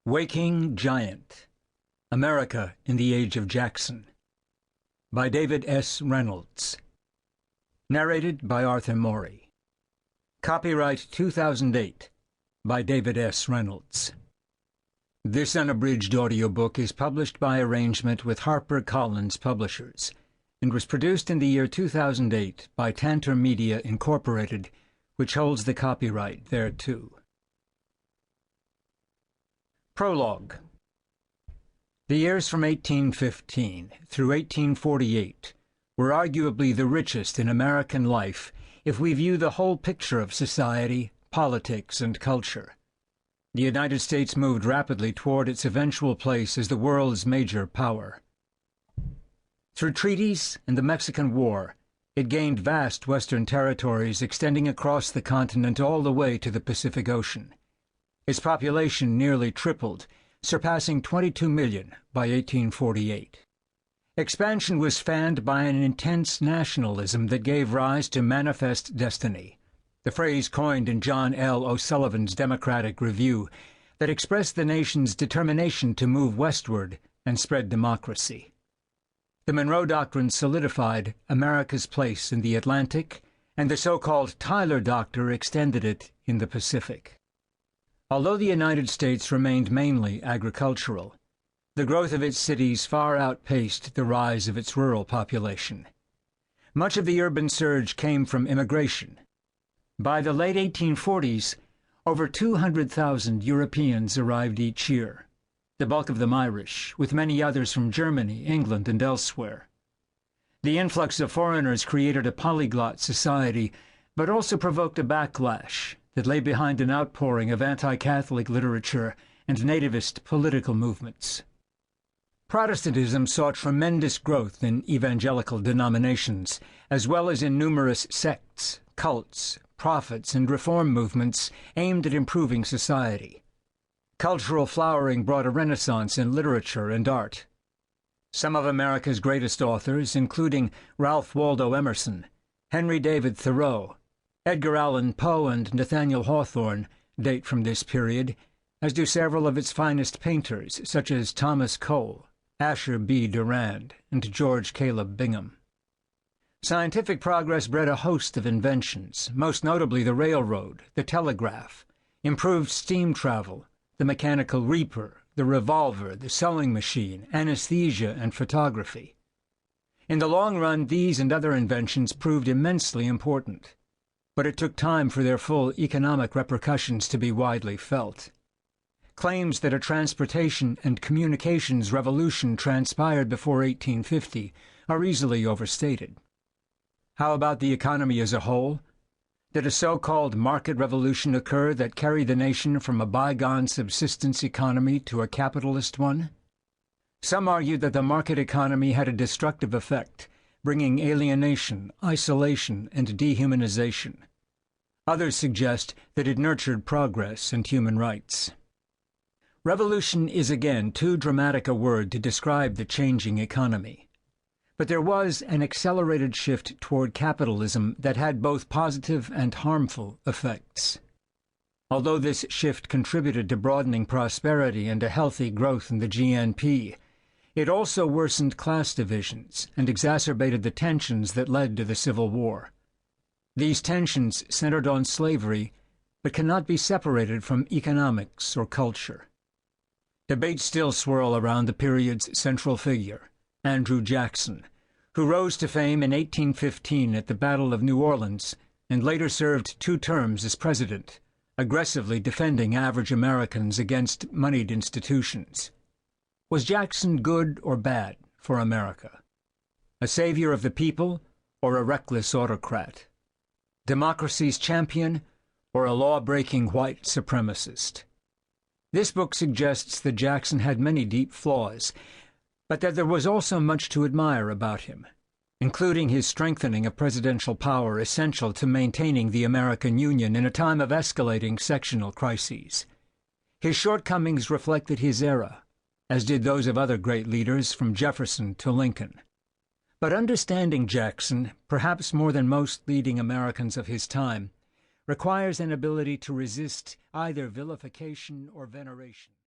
Waking Giant, America in the Age of Jackson, by David S. Reynolds. Narrated by Arthur Morey. Copyright 2008 by David S. Reynolds. This unabridged audiobook is published by arrangement with HarperCollins Publishers and was produced in the year 2008 by Tantor Media, Incorporated, which holds the copyright thereto. Prologue. The years from 1815 through 1848 were arguably the richest in American life if we view the whole picture of society, politics, and culture. The United States moved rapidly toward its eventual place as the world's major power. Through treaties and the Mexican War, it gained vast western territories extending across the continent all the way to the Pacific Ocean. Its population nearly tripled, surpassing 22 million by 1848. Expansion was fanned by an intense nationalism that gave rise to manifest destiny, the phrase coined in John L. O'Sullivan's Democratic Review that expressed the nation's determination to move westward and spread democracy. The Monroe Doctrine solidified America's place in the Atlantic, and the so-called Tyler Doctrine extended it in the Pacific. Although the United States remained mainly agricultural, the growth of its cities far outpaced the rise of its rural population. Much of the urban surge came from immigration. By the late 1840s, over 200,000 Europeans arrived each year, the bulk of them Irish, with many others from Germany, England, and elsewhere. The influx of foreigners created a polyglot society, but also provoked a backlash that lay behind an outpouring of anti-Catholic literature and nativist political movements. Protestantism saw tremendous growth in evangelical denominations, as well as in numerous sects, cults, prophets, and reform movements aimed at improving society. Cultural flowering brought a renaissance in literature and art. Some of America's greatest authors, including Ralph Waldo Emerson, Henry David Thoreau, Edgar Allan Poe, and Nathaniel Hawthorne, date from this period, as do several of its finest painters, such as Thomas Cole, Asher B. Durand, and George Caleb Bingham. Scientific progress bred a host of inventions, most notably the railroad, the telegraph, improved steam travel, the mechanical reaper, the revolver, the sewing machine, anesthesia, and photography. In the long run, these and other inventions proved immensely important, but it took time for their full economic repercussions to be widely felt. Claims that a transportation and communications revolution transpired before 1850 are easily overstated. How about the economy as a whole? Did a so-called market revolution occur that carried the nation from a bygone subsistence economy to a capitalist one? Some argue that the market economy had a destructive effect, bringing alienation, isolation, and dehumanization. Others suggest that it nurtured progress and human rights. Revolution is again too dramatic a word to describe the changing economy. But there was an accelerated shift toward capitalism that had both positive and harmful effects. Although this shift contributed to broadening prosperity and a healthy growth in the GNP, it also worsened class divisions and exacerbated the tensions that led to the Civil War. These tensions centered on slavery, but cannot be separated from economics or culture. Debates still swirl around the period's central figure, Andrew Jackson, who rose to fame in 1815 at the Battle of New Orleans and later served 2 terms as president, aggressively defending average Americans against moneyed institutions. Was Jackson good or bad for America? A savior of the people or a reckless autocrat? Democracy's champion or a law-breaking white supremacist? This book suggests that Jackson had many deep flaws, but that there was also much to admire about him, including his strengthening of presidential power essential to maintaining the American Union in a time of escalating sectional crises. His shortcomings reflected his era, as did those of other great leaders from Jefferson to Lincoln. But understanding Jackson, perhaps more than most leading Americans of his time, requires an ability to resist either vilification or veneration.